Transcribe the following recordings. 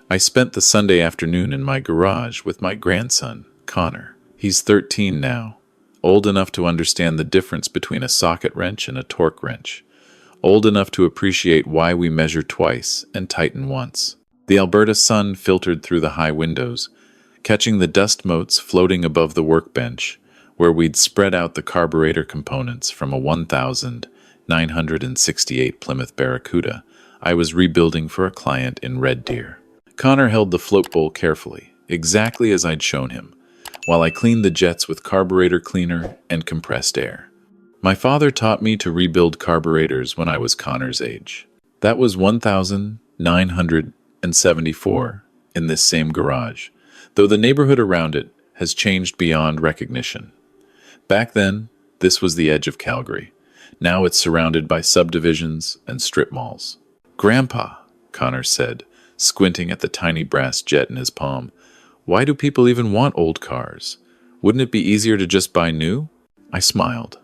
I spent the Sunday afternoon in my garage with my grandson, Connor. He's 13 now, old enough to understand the difference between a socket wrench and a torque wrench, old enough to appreciate why we measure twice and tighten once. The Alberta sun filtered through the high windows, catching the dust motes floating above the workbench, where we'd spread out the carburetor components from a 1968 Plymouth Barracuda I was rebuilding for a client in Red Deer. Connor held the float bowl carefully, exactly as I'd shown him, while I cleaned the jets with carburetor cleaner and compressed air. My father taught me to rebuild carburetors when I was Connor's age. That was 1974 in this same garage, though the neighborhood around it has changed beyond recognition. Back then, this was the edge of Calgary. Now it's surrounded by subdivisions and strip malls. "Grandpa," Connor said, squinting at the tiny brass jet in his palm, "why do people even want old cars? Wouldn't it be easier to just buy new?" I smiled.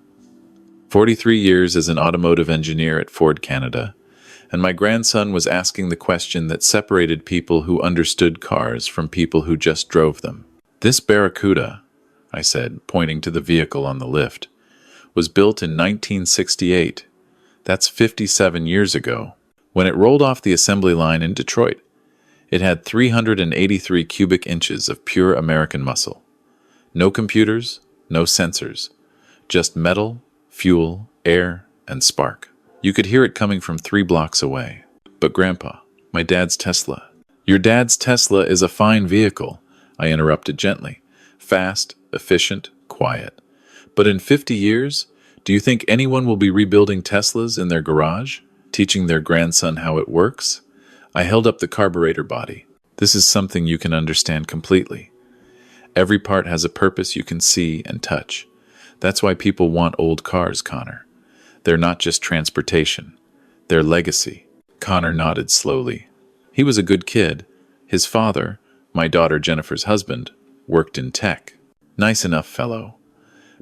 43 years as an automotive engineer at Ford Canada, and my grandson was asking the question that separated people who understood cars from people who just drove them. "This Barracuda," I said, pointing to the vehicle on the lift, "was built in 1968. That's 57 years ago. When it rolled off the assembly line in Detroit, it had 383 cubic inches of pure American muscle. No computers, no sensors, just metal, fuel, air, and spark. You could hear it coming from 3 blocks away." "But Grandpa, my dad's Tesla." "Your dad's Tesla is a fine vehicle," I interrupted gently. "Fast, efficient, quiet. But in 50 years, do you think anyone will be rebuilding Teslas in their garage, teaching their grandson how it works?" I held up the carburetor body. "This is something you can understand completely. Every part has a purpose you can see and touch. That's why people want old cars, Connor. They're not just transportation. They're legacy." Connor nodded slowly. He was a good kid. His father, my daughter Jennifer's husband, worked in tech. Nice enough fellow.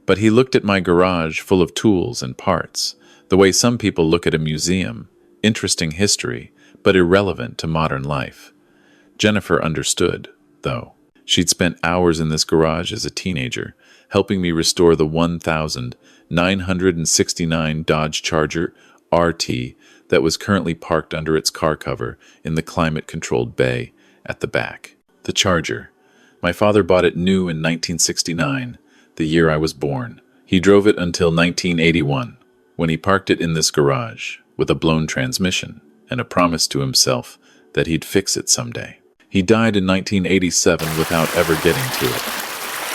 But he looked at my garage full of tools and parts, the way some people look at a museum, interesting history, but irrelevant to modern life. Jennifer understood, though. She'd spent hours in this garage as a teenager, helping me restore the 1969 Dodge Charger RT that was currently parked under its car cover in the climate-controlled bay at the back. The Charger. My father bought it new in 1969, the year I was born. He drove it until 1981, when he parked it in this garage, with a blown transmission and a promise to himself that he'd fix it someday. He died in 1987 without ever getting to it.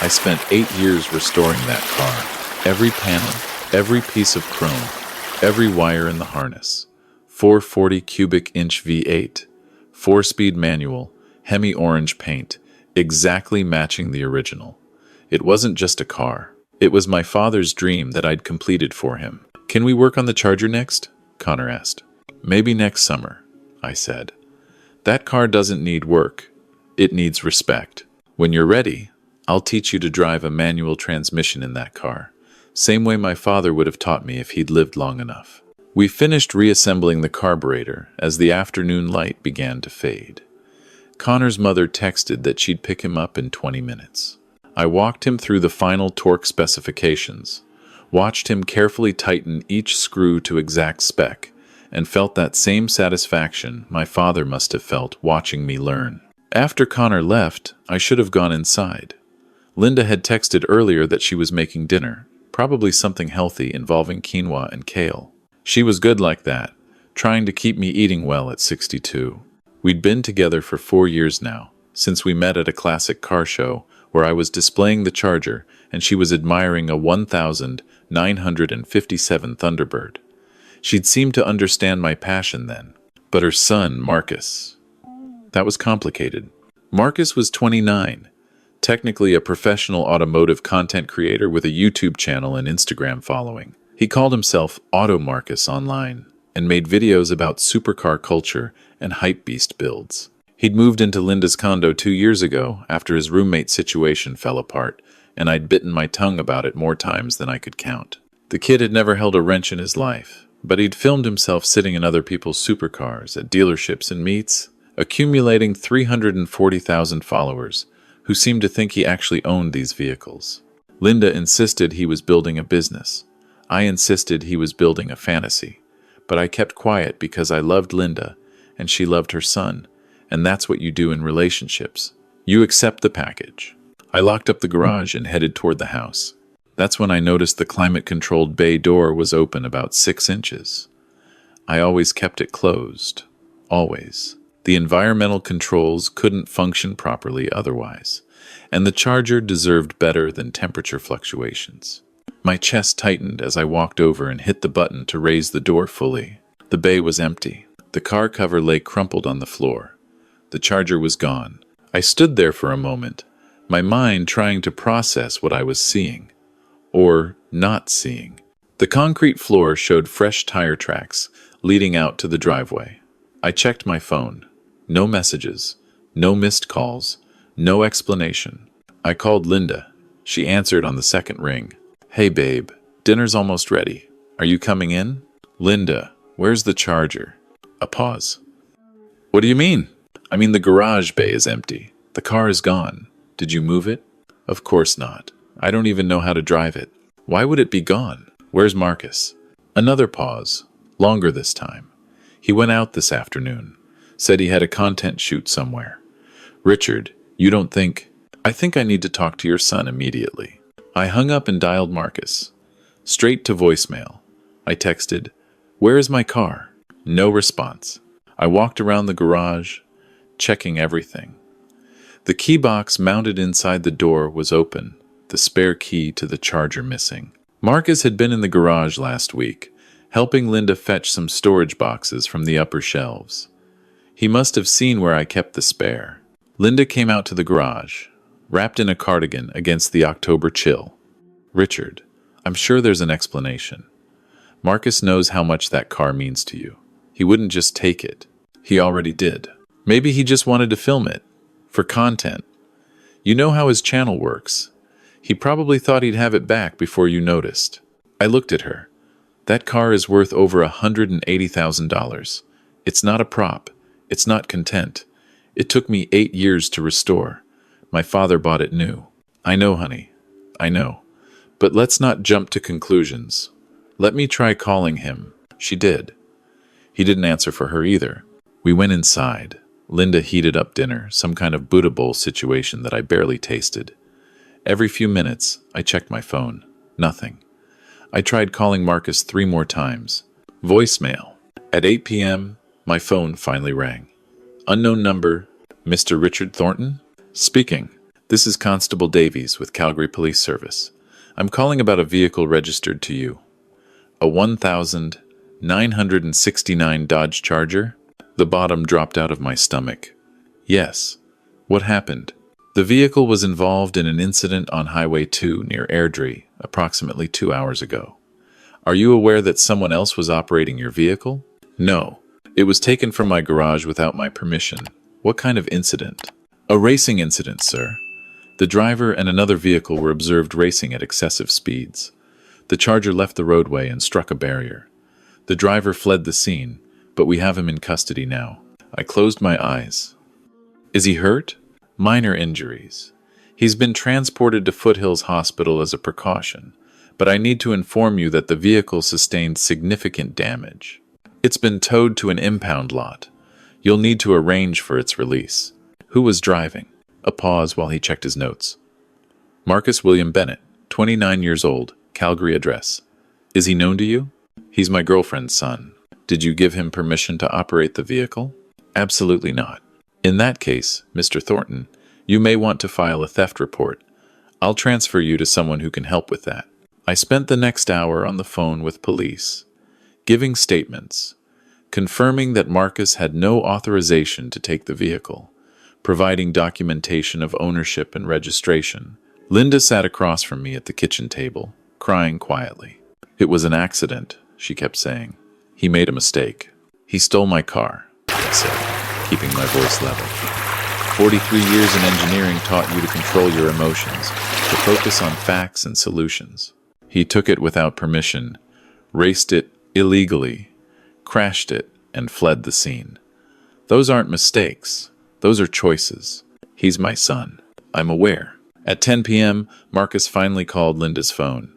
I spent 8 years restoring that car. Every panel, every piece of chrome, every wire in the harness. 440 cubic inch V8, 4-speed manual, Hemi-orange paint, exactly matching the original. It wasn't just a car. It was my father's dream that I'd completed for him. "Can we work on the Charger next?" Connor asked. "Maybe next summer," I said. "That car doesn't need work. It needs respect. When you're ready, I'll teach you to drive a manual transmission in that car, same way my father would have taught me if he'd lived long enough." We finished reassembling the carburetor as the afternoon light began to fade. Connor's mother texted that she'd pick him up in 20 minutes. I walked him through the final torque specifications, watched him carefully tighten each screw to exact spec, and felt that same satisfaction my father must have felt watching me learn. After Connor left, I should have gone inside. Linda had texted earlier that she was making dinner, probably something healthy involving quinoa and kale. She was good like that, trying to keep me eating well at 62. We'd been together for 4 years now, since we met at a classic car show where I was displaying the Charger and she was admiring a 1957 Thunderbird. She'd seemed to understand my passion then. But her son, Marcus, that was complicated. Marcus was 29, technically a professional automotive content creator with a YouTube channel and Instagram following. He called himself Auto Marcus online and made videos about supercar culture and hypebeast builds. He'd moved into Linda's condo 2 years ago after his roommate situation fell apart, and I'd bitten my tongue about it more times than I could count. The kid had never held a wrench in his life, but he'd filmed himself sitting in other people's supercars at dealerships and meets, accumulating 340,000 followers who seemed to think he actually owned these vehicles. Linda insisted he was building a business. I insisted he was building a fantasy. But I kept quiet because I loved Linda and she loved her son, and that's what you do in relationships. You accept the package. I locked up the garage and headed toward the house. That's when I noticed the climate-controlled bay door was open about 6 inches. I always kept it closed. Always. The environmental controls couldn't function properly otherwise, and the charger deserved better than temperature fluctuations. My chest tightened as I walked over and hit the button to raise the door fully. The bay was empty. The car cover lay crumpled on the floor. The charger was gone. I stood there for a moment, my mind trying to process what I was seeing. Or not seeing. The concrete floor showed fresh tire tracks leading out to the driveway. I checked my phone. No messages. No missed calls. No explanation. I called Linda. She answered on the second ring. Hey babe, dinner's almost ready. Are you coming in? Linda, where's the charger? A pause. What do you mean? I mean the garage bay is empty. The car is gone. Did you move it? Of course not. I don't even know how to drive it. Why would it be gone? Where's Marcus? Another pause. Longer this time. He went out this afternoon. Said he had a content shoot somewhere. Richard, you don't think... I think I need to talk to your son immediately. I hung up and dialed Marcus. Straight to voicemail. I texted, "Where is my car?" No response. I walked around the garage, checking everything. The key box mounted inside the door was open, the spare key to the charger missing. Marcus had been in the garage last week, helping Linda fetch some storage boxes from the upper shelves. He must have seen where I kept the spare. Linda came out to the garage, wrapped in a cardigan against the October chill. Richard, I'm sure there's an explanation. Marcus knows how much that car means to you. He wouldn't just take it. He already did. Maybe he just wanted to film it. For content. You know how his channel works. He probably thought he'd have it back before you noticed. I looked at her. That car is worth over $180,000. It's not a prop. It's not content. It took me 8 years to restore. My father bought it new. I know, honey. I know. But let's not jump to conclusions. Let me try calling him. She did. He didn't answer for her either. We went inside. Linda heated up dinner, some kind of Buddha bowl situation that I barely tasted. Every few minutes, I checked my phone. Nothing. I tried calling Marcus 3 more times. Voicemail. At 8 p.m., my phone finally rang. Unknown number, Mr. Richard Thornton? Speaking. This is Constable Davies with Calgary Police Service. I'm calling about a vehicle registered to you. A 1969 Dodge Charger? The bottom dropped out of my stomach. Yes. What happened? The vehicle was involved in an incident on Highway 2 near Airdrie approximately 2 hours ago. Are you aware that someone else was operating your vehicle? No. It was taken from my garage without my permission. What kind of incident? A racing incident, sir. The driver and another vehicle were observed racing at excessive speeds. The Charger left the roadway and struck a barrier. The driver fled the scene, but we have him in custody now. I closed my eyes. Is he hurt? Minor injuries. He's been transported to Foothills Hospital as a precaution, but I need to inform you that the vehicle sustained significant damage. It's been towed to an impound lot. You'll need to arrange for its release. Who was driving? A pause while he checked his notes. Marcus William Bennett, 29 years old, Calgary address. Is he known to you? He's my girlfriend's son. Did you give him permission to operate the vehicle? Absolutely not. In that case, Mr. Thornton, you may want to file a theft report. I'll transfer you to someone who can help with that. I spent the next hour on the phone with police, giving statements, confirming that Marcus had no authorization to take the vehicle, providing documentation of ownership and registration. Linda sat across from me at the kitchen table, crying quietly. It was an accident, she kept saying. He made a mistake. He stole my car, I said, keeping my voice level. 43 years in engineering taught you to control your emotions, to focus on facts and solutions. He took it without permission, raced it illegally, crashed it, and fled the scene. Those aren't mistakes. Those are choices. He's my son. I'm aware. At 10 p.m., Marcus finally called Linda's phone.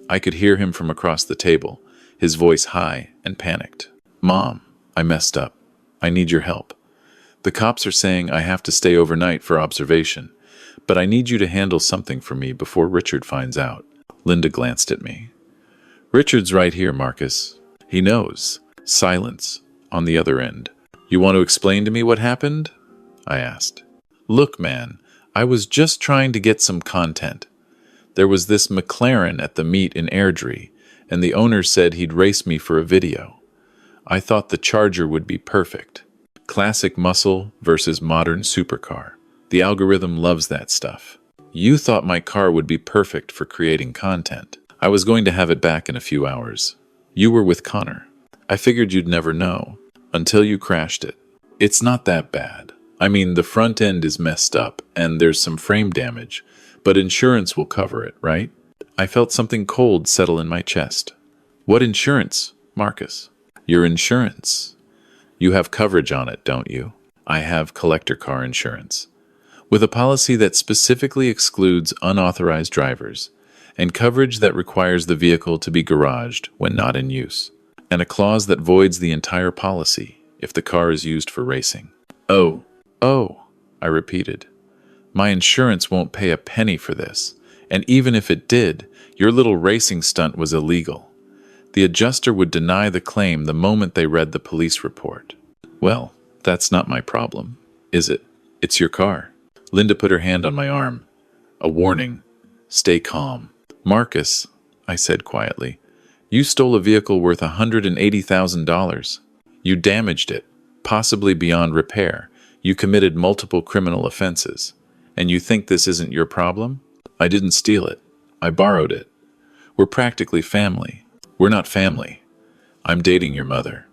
I could hear him from across the table, his voice high and panicked. Mom, I messed up. I need your help. The cops are saying I have to stay overnight for observation, but I need you to handle something for me before Richard finds out. Linda glanced at me. Richard's right here, Marcus. He knows. Silence on the other end. You want to explain to me what happened? I asked. Look, man, I was just trying to get some content. There was this McLaren at the meet in Airdrie, and the owner said he'd race me for a video. I thought the Charger would be perfect. Classic muscle versus modern supercar. The algorithm loves that stuff. You thought my car would be perfect for creating content. I was going to have it back in a few hours. You were with Connor. I figured you'd never know, until you crashed it. It's not that bad. I mean, the front end is messed up, and there's some frame damage, but insurance will cover it, right? I felt something cold settle in my chest. What insurance, Marcus? Your insurance. You have coverage on it, don't you? I have collector car insurance, with a policy that specifically excludes unauthorized drivers, and coverage that requires the vehicle to be garaged when not in use, and a clause that voids the entire policy if the car is used for racing. Oh, I repeated. My insurance won't pay a penny for this, and even if it did, your little racing stunt was illegal. The adjuster would deny the claim the moment they read the police report. Well, that's not my problem, is it? It's your car. Linda put her hand on my arm. A warning. Stay calm. Marcus, I said quietly, you stole a vehicle worth $180,000. You damaged it, possibly beyond repair. You committed multiple criminal offenses. And you think this isn't your problem? I didn't steal it. I borrowed it. We're practically family. We're not family. I'm dating your mother.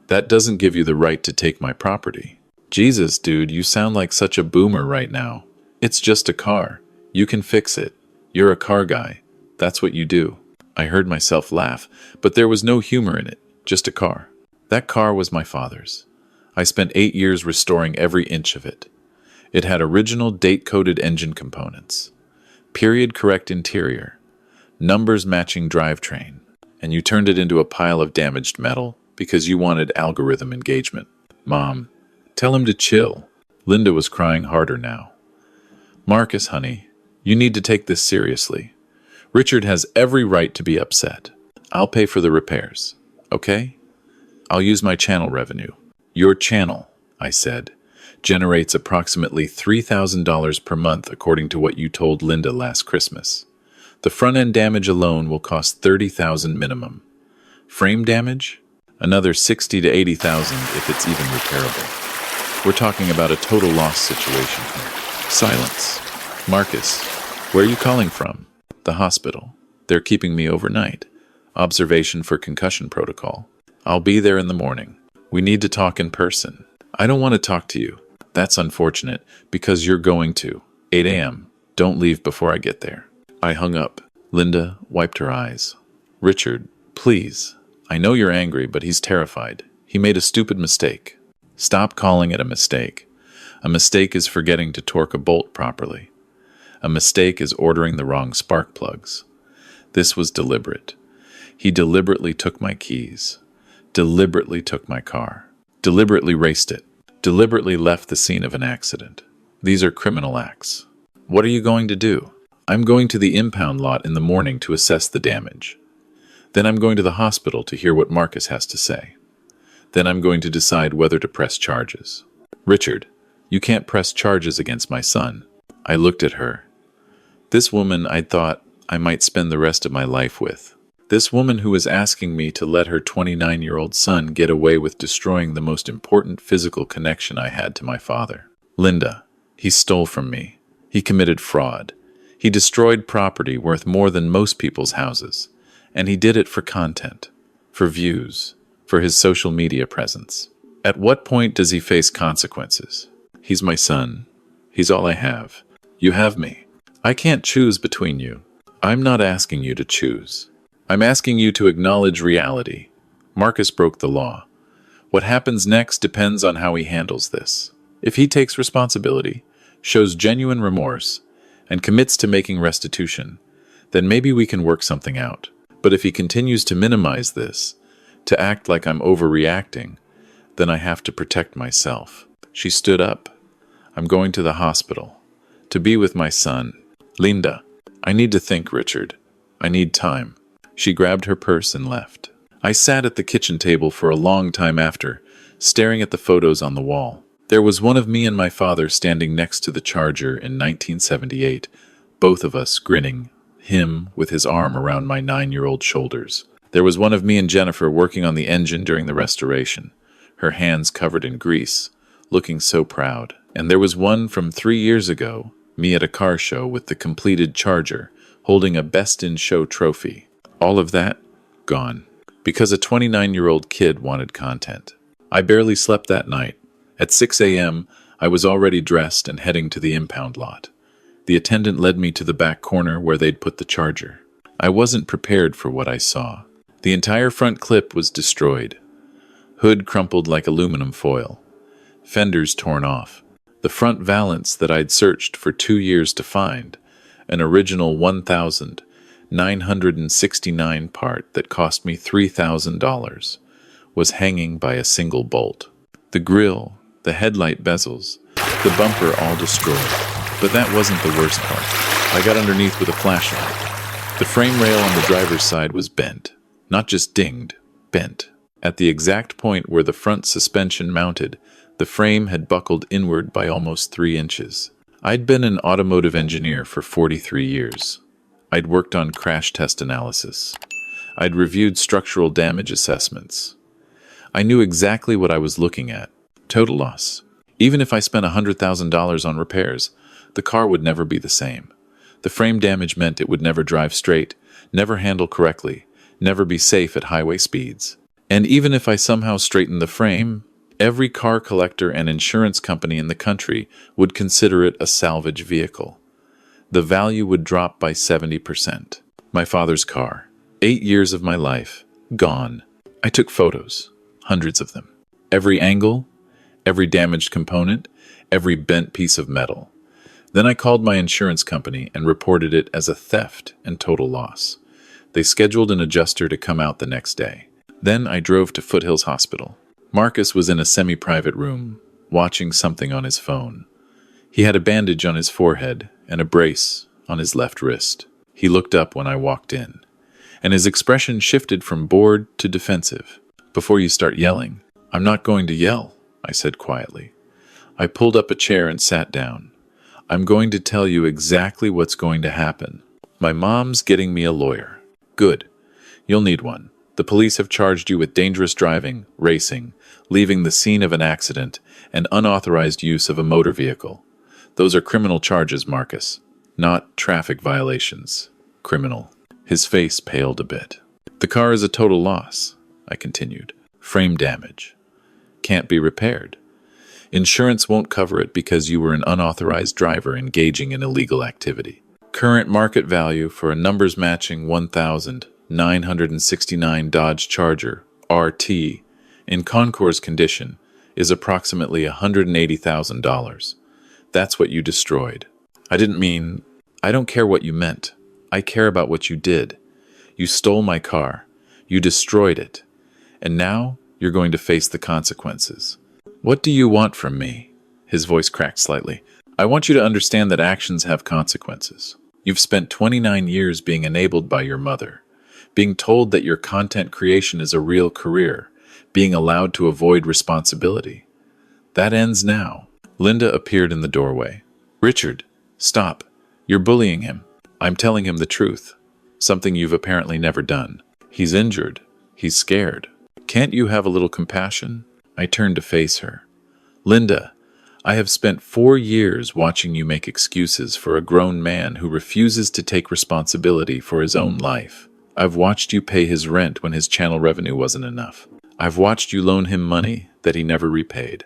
That doesn't give you the right to take my property. Jesus, dude, you sound like such a boomer right now. It's just a car. You can fix it. You're a car guy. That's what you do. I heard myself laugh, but there was no humor in it, just a car. That car was my father's. I spent 8 years restoring every inch of it. It had original date-coded engine components, period-correct interior, numbers-matching drivetrain, and you turned it into a pile of damaged metal because you wanted algorithm engagement. Mom, tell him to chill. Linda was crying harder now. Marcus, honey, you need to take this seriously. Richard has every right to be upset. I'll pay for the repairs, okay? I'll use my channel revenue. Your channel, I said, generates approximately $3,000 per month according to what you told Linda last Christmas. The front-end damage alone will cost $30,000 minimum. Frame damage? Another $60,000 to $80,000 if it's even repairable. We're talking about a total loss situation here. Silence. Marcus, where are you calling from? The hospital. They're keeping me overnight. Observation for concussion protocol. I'll be there in the morning. We need to talk in person. I don't want to talk to you. That's unfortunate, because you're going to. 8 a.m. Don't leave before I get there. I hung up. Linda wiped her eyes. Richard, please. I know you're angry, but he's terrified. He made a stupid mistake. Stop calling it a mistake. A mistake is forgetting to torque a bolt properly. A mistake is ordering the wrong spark plugs. This was deliberate. He deliberately took my keys. Deliberately took my car. Deliberately raced it. Deliberately left the scene of an accident. These are criminal acts. What are you going to do? I'm going to the impound lot in the morning to assess the damage. Then I'm going to the hospital to hear what Marcus has to say. Then I'm going to decide whether to press charges. Richard, you can't press charges against my son. I looked at her. This woman I'd thought I might spend the rest of my life with. This woman who was asking me to let her 29-year-old son get away with destroying the most important physical connection I had to my father. Linda, he stole from me. He committed fraud. He destroyed property worth more than most people's houses. And he did it for content, for views, for his social media presence. At what point does he face consequences? He's my son. He's all I have. You have me. I can't choose between you. I'm not asking you to choose. I'm asking you to acknowledge reality. Marcus broke the law. What happens next depends on how he handles this. If he takes responsibility, shows genuine remorse, and commits to making restitution, then maybe we can work something out. But if he continues to minimize this, to act like I'm overreacting, then I have to protect myself. She stood up. I'm going to the hospital. To be with my son. Linda. I need to think, Richard. I need time. She grabbed her purse and left. I sat at the kitchen table for a long time after, staring at the photos on the wall. There was one of me and my father standing next to the Charger in 1978, both of us grinning, him with his arm around my 9-year-old shoulders. There was one of me and Jennifer working on the engine during the restoration, her hands covered in grease, looking so proud. And there was one from 3 years ago, me at a car show with the completed Charger, holding a Best in Show trophy. All of that, gone. Because a 29-year-old kid wanted content. I barely slept that night. At 6 a.m., I was already dressed and heading to the impound lot. The attendant led me to the back corner where they'd put the Charger. I wasn't prepared for what I saw. The entire front clip was destroyed. Hood crumpled like aluminum foil. Fenders torn off. The front valance that I'd searched for 2 years to find, an original 1,969 part that cost me $3,000, was hanging by a single bolt. The grille, the headlight bezels, the bumper all destroyed. But that wasn't the worst part. I got underneath with a flashlight. The frame rail on the driver's side was bent. Not just dinged, bent. At the exact point where the front suspension mounted, the frame had buckled inward by almost 3 inches. I'd been an automotive engineer for 43 years. I'd worked on crash test analysis. I'd reviewed structural damage assessments. I knew exactly what I was looking at. Total loss. Even if I spent $100,000 on repairs, the car would never be the same. The frame damage meant it would never drive straight, never handle correctly, never be safe at highway speeds. And even if I somehow straightened the frame, every car collector and insurance company in the country would consider it a salvage vehicle. The value would drop by 70%. My father's car. 8 years of my life. Gone. I took photos. Hundreds of them. Every angle, every damaged component, every bent piece of metal. Then I called my insurance company and reported it as a theft and total loss. They scheduled an adjuster to come out the next day. Then I drove to Foothills Hospital. Marcus was in a semi-private room, watching something on his phone. He had a bandage on his forehead and a brace on his left wrist. He looked up when I walked in, and his expression shifted from bored to defensive. Before you start yelling, I'm not going to yell, I said quietly. I pulled up a chair and sat down. I'm going to tell you exactly what's going to happen. My mom's getting me a lawyer. Good. You'll need one. The police have charged you with dangerous driving, racing, leaving the scene of an accident, and unauthorized use of a motor vehicle. Those are criminal charges, Marcus. Not traffic violations. Criminal. His face paled a bit. The car is a total loss, I continued. Frame damage. Can't be repaired. Insurance won't cover it because you were an unauthorized driver engaging in illegal activity. Current market value for a numbers-matching 1,969 Dodge Charger RT in concours condition is approximately $180,000. That's what you destroyed. I don't care what you meant. I care about what you did. You stole my car. You destroyed it. And now you're going to face the consequences. What do you want from me? His voice cracked slightly. I want you to understand that actions have consequences. You've spent 29 years being enabled by your mother, being told that your content creation is a real career, being allowed to avoid responsibility. That ends now. Linda appeared in the doorway. Richard, stop. You're bullying him. I'm telling him the truth, something you've apparently never done. He's injured. He's scared. Can't you have a little compassion? I turned to face her. Linda, I have spent 4 years watching you make excuses for a grown man who refuses to take responsibility for his own life. I've watched you pay his rent when his channel revenue wasn't enough. I've watched you loan him money that he never repaid.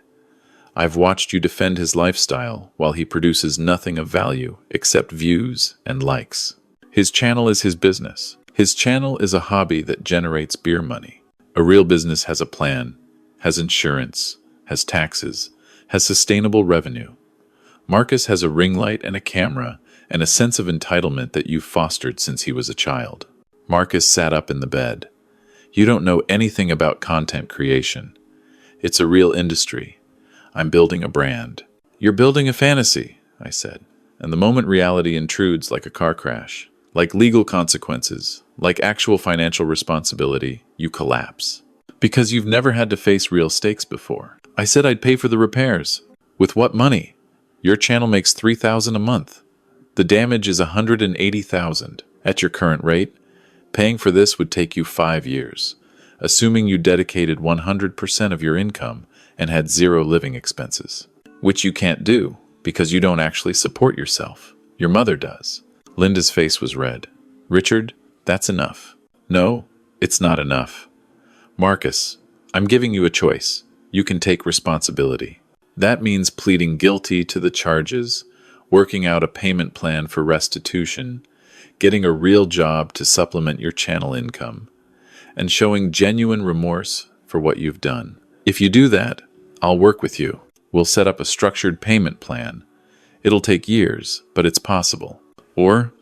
I've watched you defend his lifestyle while he produces nothing of value except views and likes. His channel is his business. His channel is a hobby that generates beer money. A real business has a plan, has insurance, has taxes, has sustainable revenue. Marcus has a ring light and a camera and a sense of entitlement that you've fostered since he was a child. Marcus sat up in the bed. You don't know anything about content creation. It's a real industry. I'm building a brand. You're building a fantasy, I said. And the moment reality intrudes like a car crash, like legal consequences, like actual financial responsibility, you collapse. Because you've never had to face real stakes before. I said I'd pay for the repairs. With what money? Your channel makes $3,000 a month. The damage is $180,000. At your current rate, paying for this would take you 5 years, assuming you dedicated 100% of your income and had zero living expenses. Which you can't do, because you don't actually support yourself. Your mother does. Linda's face was red. Richard, that's enough. No, it's not enough. Marcus, I'm giving you a choice. You can take responsibility. That means pleading guilty to the charges, working out a payment plan for restitution, getting a real job to supplement your channel income, and showing genuine remorse for what you've done. If you do that, I'll work with you. We'll set up a structured payment plan. It'll take years, but it's possible. Or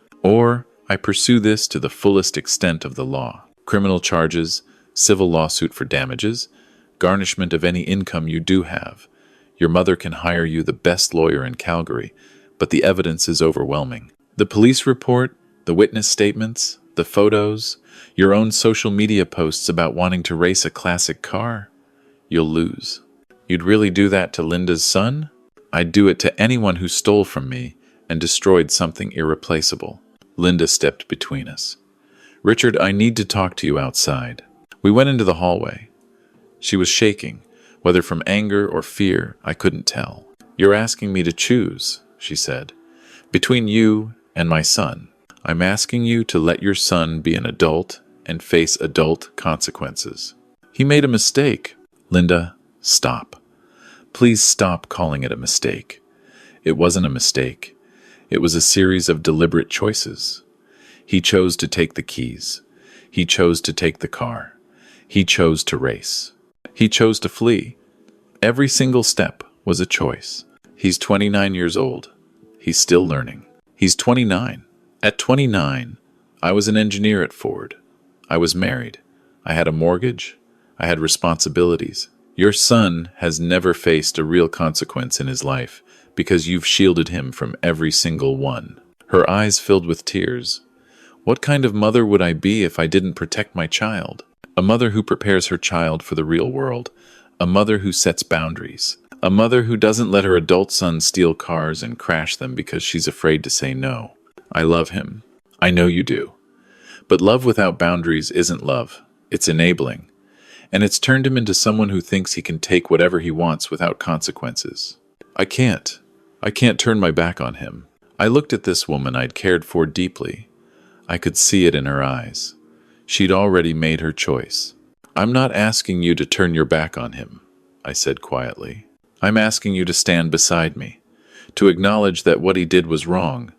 I pursue this to the fullest extent of the law. Criminal charges, civil lawsuit for damages, garnishment of any income you do have. Your mother can hire you the best lawyer in Calgary, but the evidence is overwhelming. The police report, the witness statements, the photos, your own social media posts about wanting to race a classic car, you'll lose. You'd really do that to Linda's son? I'd do it to anyone who stole from me and destroyed something irreplaceable. Linda stepped between us. Richard, I need to talk to you outside. We went into the hallway. She was shaking, whether from anger or fear, I couldn't tell. You're asking me to choose, she said, between you and my son. I'm asking you to let your son be an adult and face adult consequences. He made a mistake. Linda, stop. Please stop calling it a mistake. It wasn't a mistake. It was a series of deliberate choices. He chose to take the keys. He chose to take the car. He chose to race. He chose to flee. Every single step was a choice. He's 29 years old. He's still learning. He's 29. At 29, I was an engineer at Ford. I was married. I had a mortgage. I had responsibilities. Your son has never faced a real consequence in his life because you've shielded him from every single one. Her eyes filled with tears. What kind of mother would I be if I didn't protect my child? A mother who prepares her child for the real world. A mother who sets boundaries. A mother who doesn't let her adult son steal cars and crash them because she's afraid to say no. I love him. I know you do. But love without boundaries isn't love. It's enabling. And it's turned him into someone who thinks he can take whatever he wants without consequences. I can't turn my back on him. I looked at this woman I'd cared for deeply. I could see it in her eyes. She'd already made her choice. I'm not asking you to turn your back on him, I said quietly. I'm asking you to stand beside me, to acknowledge that what he did was wrong,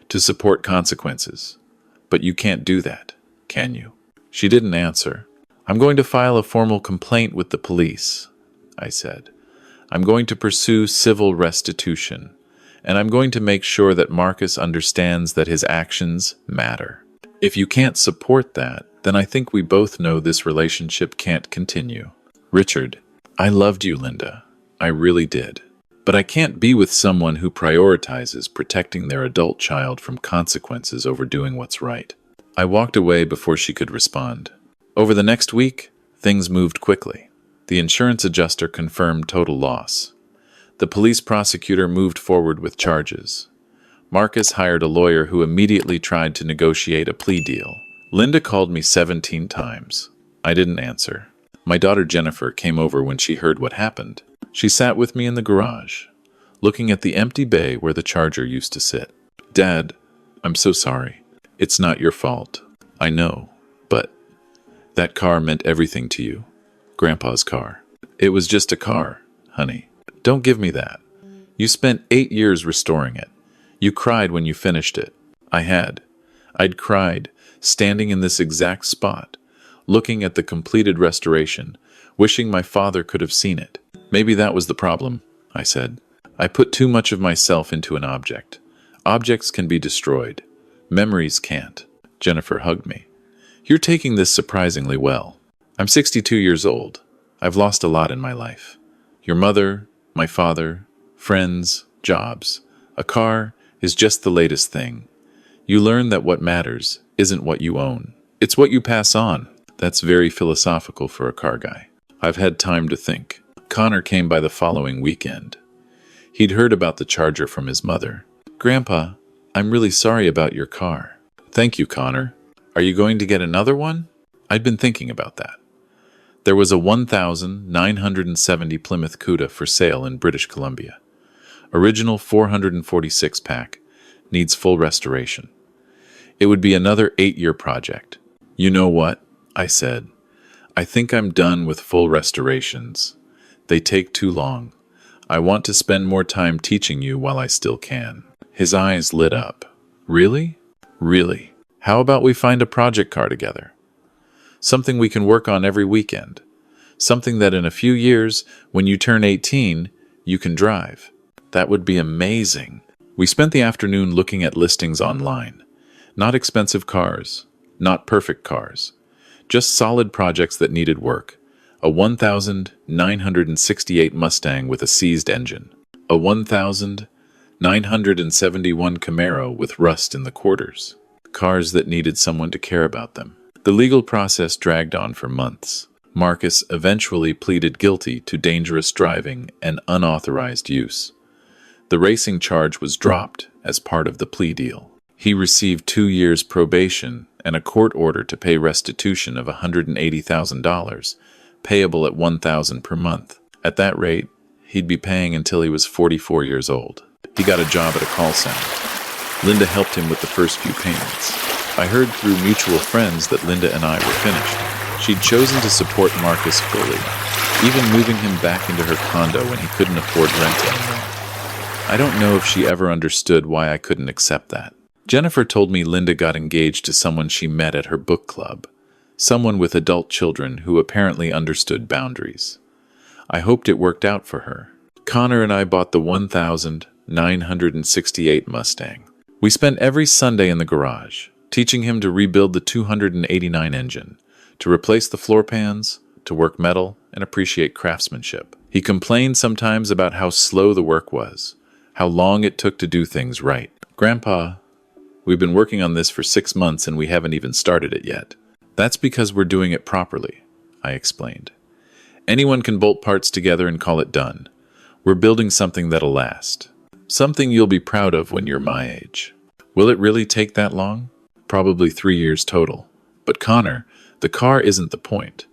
to support consequences. But you can't do that, can you? She didn't answer. I'm going to file a formal complaint with the police, I said. I'm going to pursue civil restitution, and I'm going to make sure that Marcus understands that his actions matter. If you can't support that, then I think we both know this relationship can't continue. Richard, I loved you, Linda. I really did. But I can't be with someone who prioritizes protecting their adult child from consequences over doing what's right. I walked away before she could respond. Over the next week, things moved quickly. The insurance adjuster confirmed total loss. The police prosecutor moved forward with charges. Marcus hired a lawyer who immediately tried to negotiate a plea deal. Linda called me 17 times. I didn't answer. My daughter Jennifer came over when she heard what happened. She sat with me in the garage, looking at the empty bay where the Charger used to sit. Dad, I'm so sorry. It's not your fault. I know, but that car meant everything to you. Grandpa's car. It was just a car, honey. Don't give me that. You spent 8 years restoring it. You cried when you finished it. I had. I'd cried, standing in this exact spot, looking at the completed restoration, wishing my father could have seen it. Maybe that was the problem, I said. I put too much of myself into an object. Objects can be destroyed. Memories can't. Jennifer hugged me. You're taking this surprisingly well. I'm 62 years old. I've lost a lot in my life. Your mother, my father, friends, jobs. A car is just the latest thing. You learn that what matters isn't what you own. It's what you pass on. That's very philosophical for a car guy. I've had time to think. Connor came by the following weekend. He'd heard about the Charger from his mother. Grandpa, I'm really sorry about your car. Thank you, Connor. Are you going to get another one? I'd been thinking about that. There was a 1,970 Plymouth Cuda for sale in British Columbia. Original 446 pack. Needs full restoration. It would be another 8-year project. You know what? I said. I think I'm done with full restorations. They take too long. I want to spend more time teaching you while I still can. His eyes lit up. Really? Really? How about we find a project car together? Something we can work on every weekend. Something that in a few years, when you turn 18, you can drive. That would be amazing. We spent the afternoon looking at listings online. Not expensive cars. Not perfect cars. Just solid projects that needed work. A 1,968 Mustang with a seized engine. A 1,971 Camaro with rust in the quarters. Cars that needed someone to care about them. The legal process dragged on for months. Marcus eventually pleaded guilty to dangerous driving and unauthorized use. The racing charge was dropped as part of the plea deal. He received 2 years probation and a court order to pay restitution of $180,000, payable at $1,000 per month. At that rate, he'd be paying until he was 44 years old. He got a job at a call center. Linda helped him with the first few payments. I heard through mutual friends that Linda and I were finished. She'd chosen to support Marcus fully, even moving him back into her condo when he couldn't afford rent anymore. I don't know if she ever understood why I couldn't accept that. Jennifer told me Linda got engaged to someone she met at her book club, someone with adult children who apparently understood boundaries. I hoped it worked out for her. Connor and I bought the 1,968 Mustang. We spent every Sunday in the garage, teaching him to rebuild the 289 engine, to replace the floor pans, to work metal, and appreciate craftsmanship. He complained sometimes about how slow the work was, how long it took to do things right. Grandpa, we've been working on this for 6 months and we haven't even started it yet. That's because we're doing it properly, I explained. Anyone can bolt parts together and call it done. We're building something that'll last. Something you'll be proud of when you're my age. Will it really take that long? Probably 3 years total. But Connor, the car isn't the point.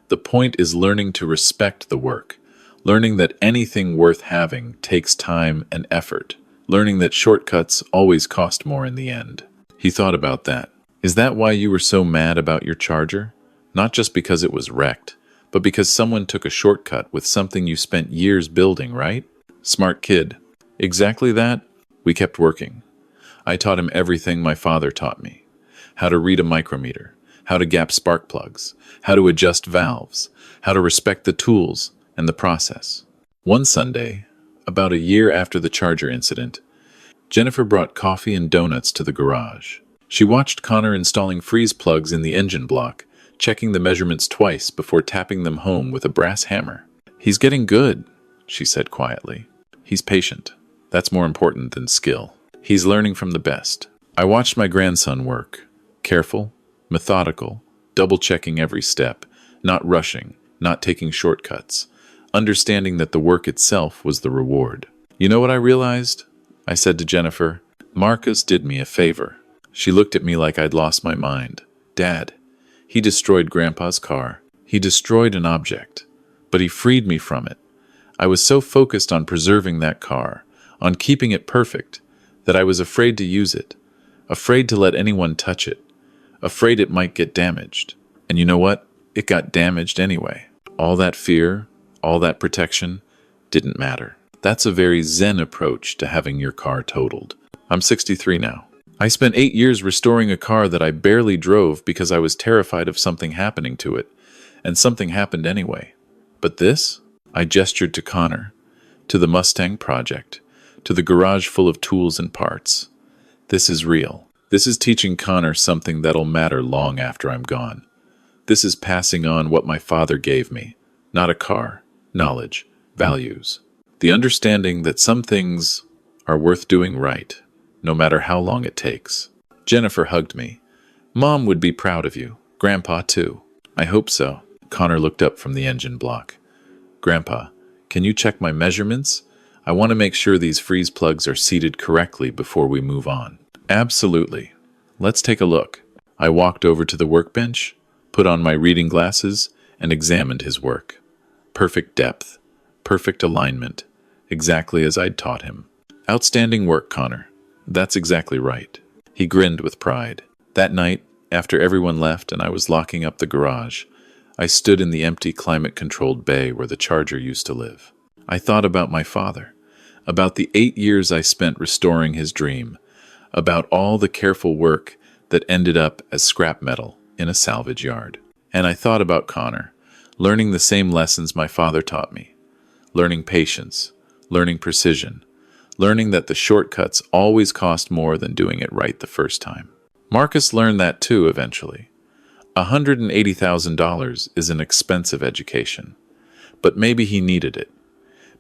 The point is learning to respect the work. Learning that anything worth having takes time and effort. Learning that shortcuts always cost more in the end. He thought about that. Is that why you were so mad about your Charger? Not just because it was wrecked, but because someone took a shortcut with something you spent years building, right? Smart kid. Exactly that. We kept working. I taught him everything my father taught me. How to read a micrometer, how to gap spark plugs, how to adjust valves, how to respect the tools and the process. One Sunday, about a year after the Charger incident, Jennifer brought coffee and donuts to the garage. She watched Connor installing freeze plugs in the engine block, checking the measurements twice before tapping them home with a brass hammer. He's getting good, she said quietly. He's patient. That's more important than skill. He's learning from the best. I watched my grandson work. Careful, methodical, double-checking every step, not rushing, not taking shortcuts, understanding that the work itself was the reward. You know what I realized? I said to Jennifer, Marcus did me a favor. She looked at me like I'd lost my mind. Dad, he destroyed Grandpa's car. He destroyed an object, but he freed me from it. I was so focused on preserving that car, on keeping it perfect, that I was afraid to use it, afraid to let anyone touch it, afraid it might get damaged. And you know what? It got damaged anyway. All that fear, all that protection, didn't matter. That's a very Zen approach to having your car totaled. I'm 63 now. I spent 8 years restoring a car that I barely drove because I was terrified of something happening to it, and something happened anyway. But this? I gestured to Connor, to the Mustang project, to the garage full of tools and parts. This is real. This is teaching Connor something that'll matter long after I'm gone. This is passing on what my father gave me. Not a car, knowledge, values. The understanding that some things are worth doing right, no matter how long it takes. Jennifer hugged me. Mom would be proud of you. Grandpa, too. I hope so. Connor looked up from the engine block. Grandpa, can you check my measurements? I want to make sure these freeze plugs are seated correctly before we move on. Absolutely. Let's take a look. I walked over to the workbench, put on my reading glasses, and examined his work. Perfect depth, perfect alignment, exactly as I'd taught him. Outstanding work, Connor. That's exactly right. He grinned with pride. That night, after everyone left and I was locking up the garage, I stood in the empty climate-controlled bay where the Charger used to live. I thought about my father, about the 8 years I spent restoring his dream, about all the careful work that ended up as scrap metal in a salvage yard. And I thought about Connor, learning the same lessons my father taught me, learning patience, learning precision, learning that the shortcuts always cost more than doing it right the first time. Marcus learned that too eventually. $180,000 is an expensive education, but maybe he needed it.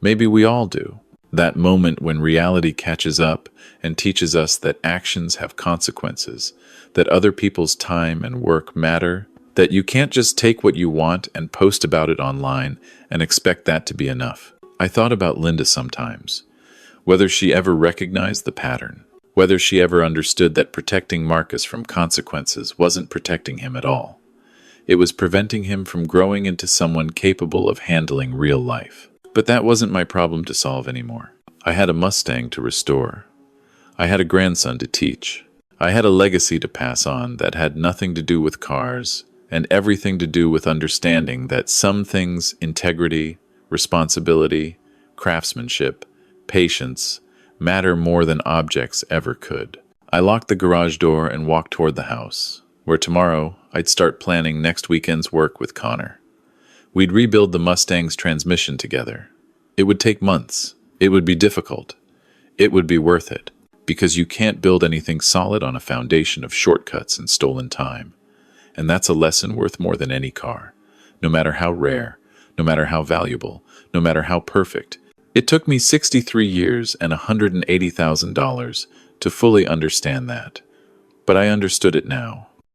Maybe we all do. That moment when reality catches up and teaches us that actions have consequences, that other people's time and work matter, that you can't just take what you want and post about it online and expect that to be enough. I thought about Linda sometimes, whether she ever recognized the pattern, whether she ever understood that protecting Marcus from consequences wasn't protecting him at all. It was preventing him from growing into someone capable of handling real life. But that wasn't my problem to solve anymore. I had a Mustang to restore. I had a grandson to teach. I had a legacy to pass on that had nothing to do with cars and everything to do with understanding that some things, integrity, responsibility, craftsmanship, patience, matter more than objects ever could. I locked the garage door and walked toward the house, where tomorrow I'd start planning next weekend's work with Connor. We'd rebuild the Mustang's transmission together. It would take months. It would be difficult. It would be worth it, because you can't build anything solid on a foundation of shortcuts and stolen time. And that's a lesson worth more than any car, no matter how rare, no matter how valuable, no matter how perfect. It took me 63 years and $180,000 to fully understand that. But I understood it now.